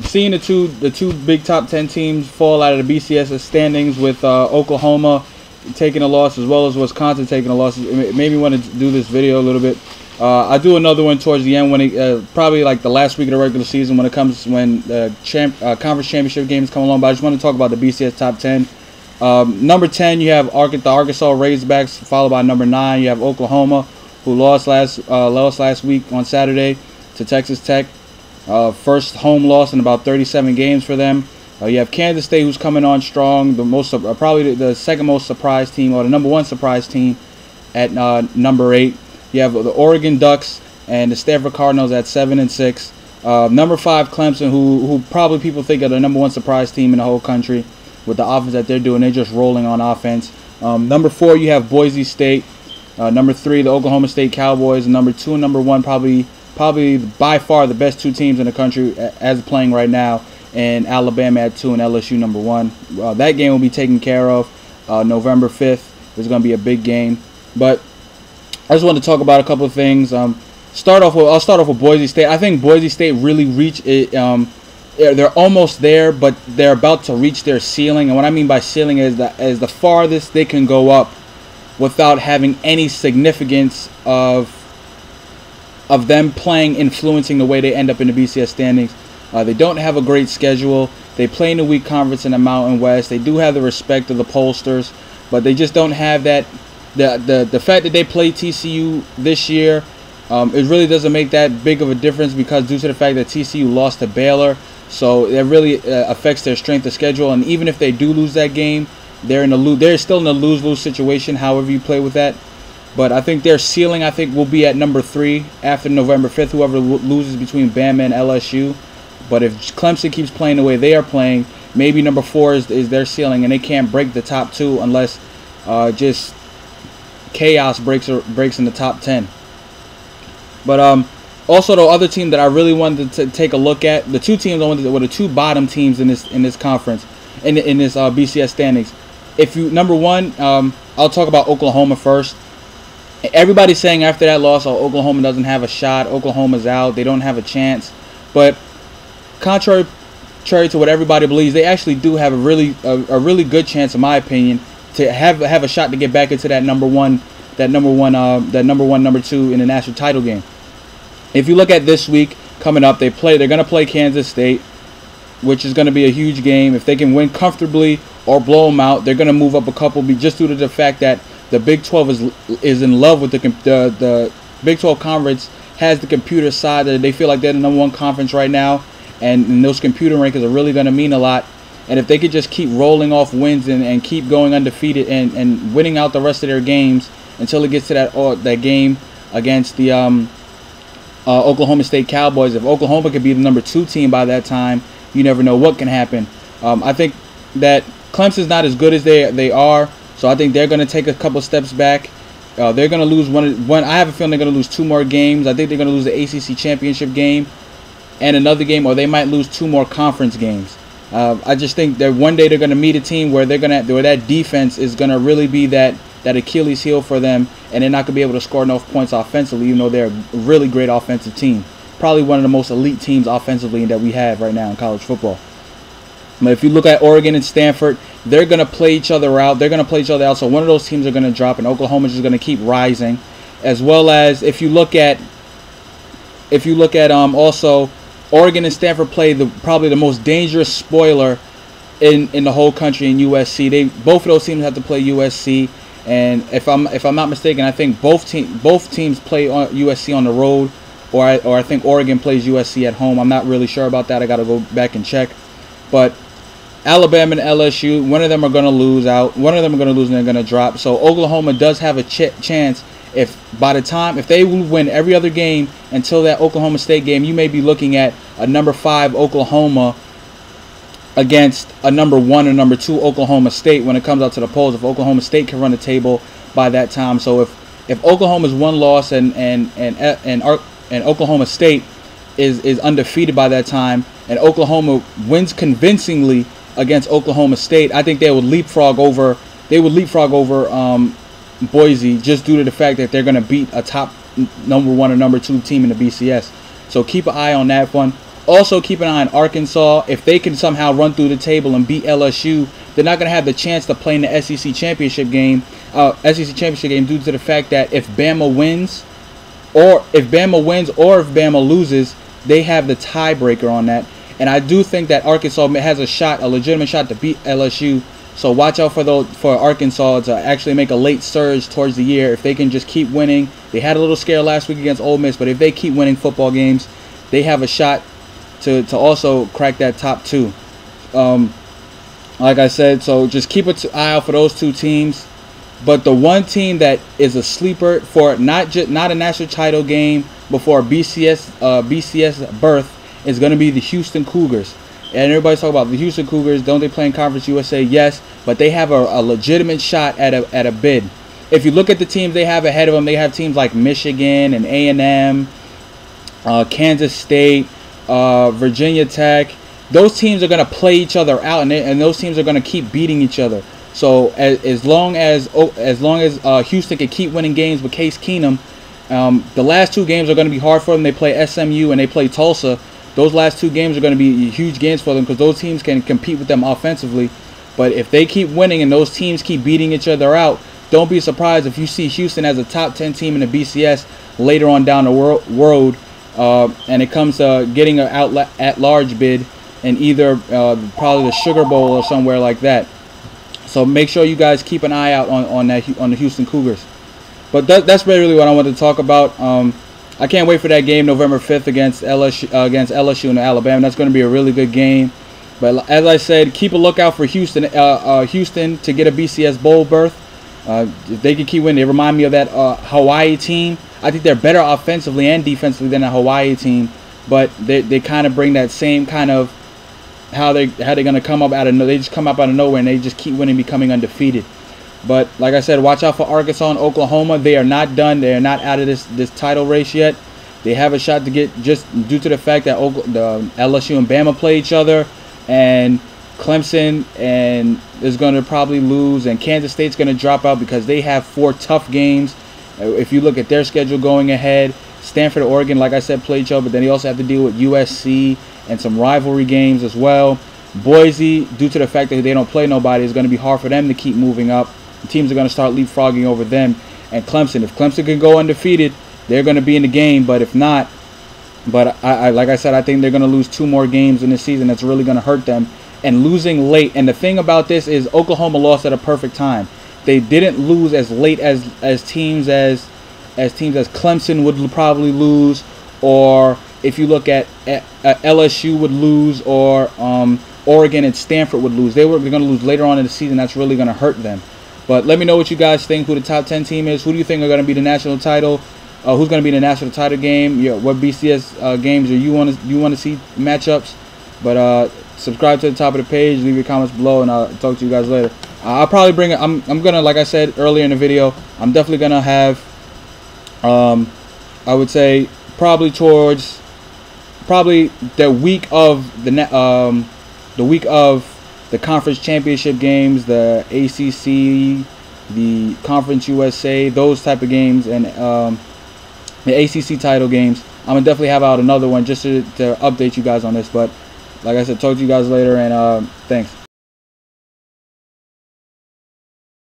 seeing the two big top 10 teams fall out of the BCS standings with Oklahoma taking a loss as well as Wisconsin taking a loss, it made me want to do this video a little bit. I'll do another one towards the end when probably like the last week of the regular season when the conference championship games come along. But I just want to talk about the BCS top 10. Number 10, you have the Arkansas Razorbacks, followed by number 9. You have Oklahoma, who lost last week on Saturday to Texas Tech. First home loss in about 37 games for them. You have Kansas State, who's coming on strong, probably the second most surprised team, or the number 1 surprise team at number 8. You have the Oregon Ducks and the Stanford Cardinals at 7 and 6. Number 5, Clemson, who probably people think are the number 1 surprise team in the whole country with the offense that they're doing. They're just rolling on offense. Number 4, you have Boise State. Number 3, the Oklahoma State Cowboys. And number 2 and number 1, probably by far the best 2 teams in the country as playing right now. And Alabama at 2 and LSU number 1. That game will be taken care of November 5th. It's going to be a big game. But I just want to talk about a couple of things. I'll start off with Boise State. I think Boise State really reached it. They're almost there, but they're about to reach their ceiling. And what I mean by ceiling is the farthest they can go up without having any significance of them playing, influencing the way they end up in the BCS standings. They don't have a great schedule. They play in the weak conference in the Mountain West. They do have the respect of the pollsters, but they just don't have that. The fact that they play TCU this year, it really doesn't make that big of a difference because due to the fact that TCU lost to Baylor, so it really affects their strength of schedule. And even if they do lose that game, they're still in a lose-lose situation. However you play with that, but I think their ceiling will be at number 3 after November 5th. Whoever loses between Bama and LSU. But if Clemson keeps playing the way they are playing, maybe number 4 is their ceiling, and they can't break the top 2 unless just chaos breaks in the top 10. But also the other team that I really wanted to take a look at, the 2 teams I wanted were the 2 bottom teams in this conference, in this BCS standings. Number 1, I'll talk about Oklahoma first. Everybody's saying after that loss, Oklahoma doesn't have a shot. Oklahoma's out. They don't have a chance. But contrary to what everybody believes, they actually do have a really good chance, in my opinion, to have a shot to get back into that number 1, number 2 in the national title game. If you look at this week coming up, they're going to play Kansas State, which is going to be a huge game. If they can win comfortably or blow them out, they're going to move up a couple, just due to the fact that the Big 12 is in love with the Big 12 conference. Has the computer side that they feel like they're the number 1 conference right now, and those computer rankings are really going to mean a lot. And if they could just keep rolling off wins and keep going undefeated and winning out the rest of their games until it gets to that game against the Oklahoma State Cowboys, if Oklahoma could be the number 2 team by that time, you never know what can happen. I think that Clemson's not as good as they are, so I think they're going to take a couple steps back. They're going to lose one. I have a feeling they're going to lose 2 more games. I think they're going to lose the ACC championship game and another game, or they might lose 2 more conference games. I just think that one day they're going to meet a team where that defense is going to really be that Achilles heel for them, and they're not going to be able to score enough points offensively, even though they're a really great offensive team. Probably one of the most elite teams offensively that we have right now in college football. But if you look at Oregon and Stanford, they're going to play each other out. So one of those teams are going to drop, and Oklahoma's just going to keep rising. As well as if you look at also Oregon and Stanford play probably the most dangerous spoiler in the whole country in USC. Both of those teams have to play USC, and if I'm not mistaken, I think both teams play USC on the road, or I think Oregon plays USC at home. I'm not really sure about that. I got to go back and check. But Alabama and LSU, one of them are going to lose out. One of them are going to lose and they're going to drop. So Oklahoma does have a chance. If they win every other game until that Oklahoma State game, you may be looking at a number 5 Oklahoma against a number 1 or number 2 Oklahoma State when it comes out to the polls. If Oklahoma State can run the table by that time, so if Oklahoma's 1 loss and Oklahoma State is undefeated by that time, and Oklahoma wins convincingly against Oklahoma State, I think they would leapfrog over Boise, just due to the fact that they're going to beat a top number 1 or number 2 team in the BCS. So keep an eye on that one. Also, keep an eye on Arkansas. If they can somehow run through the table and beat LSU, they're not going to have the chance to play in the SEC championship game. Due to the fact that if Bama wins, or if Bama loses, they have the tiebreaker on that. And I do think that Arkansas has a legitimate shot to beat LSU. So watch out for Arkansas to actually make a late surge towards the year. If they can just keep winning, they had a little scare last week against Ole Miss, but if they keep winning football games, they have a shot to also crack that top 2. Like I said, so just keep an eye out for those 2 teams. But the one team that is a sleeper for not a national title game, but for a BCS berth is going to be the Houston Cougars. And everybody's talking about the Houston Cougars. Don't they play in Conference USA? Yes, but they have a legitimate shot at a bid. If you look at the teams they have ahead of them, they have teams like Michigan and A&M, Kansas State, Virginia Tech. Those teams are going to play each other out, and those teams are going to keep beating each other. So as long as Houston can keep winning games with Case Keenum, the last 2 games are going to be hard for them. They play SMU and they play Tulsa. Those last 2 games are going to be huge games for them because those teams can compete with them offensively. But if they keep winning and those teams keep beating each other out, don't be surprised if you see Houston as a top 10 team in the BCS later on down the road, and it comes to getting an at-large bid in either probably the Sugar Bowl or somewhere like that. So make sure you guys keep an eye out on the Houston Cougars. But that's really what I wanted to talk about. I can't wait for that game November 5th against LSU and Alabama. That's going to be a really good game. But as I said, keep a lookout for Houston to get a BCS bowl berth. If they can keep winning, they remind me of that Hawaii team. I think they're better offensively and defensively than a Hawaii team, but they kind of bring that same kind of how they're going to come up out of nowhere. They just come up out of nowhere and they just keep winning, becoming undefeated. But like I said, watch out for Arkansas and Oklahoma. They are not done. They are not out of this title race yet. They have a shot to get, just due to the fact that the LSU and Bama play each other, and Clemson is going to probably lose, and Kansas State's going to drop out because they have 4 tough games. If you look at their schedule going ahead, Stanford, Oregon, like I said, play each other, but then they also have to deal with USC and some rivalry games as well. Boise, due to the fact that they don't play nobody, is going to be hard for them to keep moving up. The teams are going to start leapfrogging over them. And Clemson, if Clemson can go undefeated, they're going to be in the game. But if not, like I said, I think they're going to lose 2 more games in this season. That's really going to hurt them. And losing late. And the thing about this is Oklahoma lost at a perfect time. They didn't lose as late as teams as Clemson would probably lose, or if you look at LSU would lose, or Oregon and Stanford would lose. They're going to lose later on in the season. That's really going to hurt them. But let me know what you guys think, who the top 10 team is. Who do you think are going to be the national title? Who's going to be in the national title game? What BCS games do you want to see matchups? But subscribe to the top of the page. Leave your comments below, and I'll talk to you guys later. I'll probably bring it. I'm gonna, like I said earlier in the video, I'm definitely gonna have. I would say probably towards the week of the conference championship games, the ACC, the Conference USA, those type of games, and the ACC title games. I'm gonna definitely have out another one just to update you guys on this. But like I said, talk to you guys later, and thanks.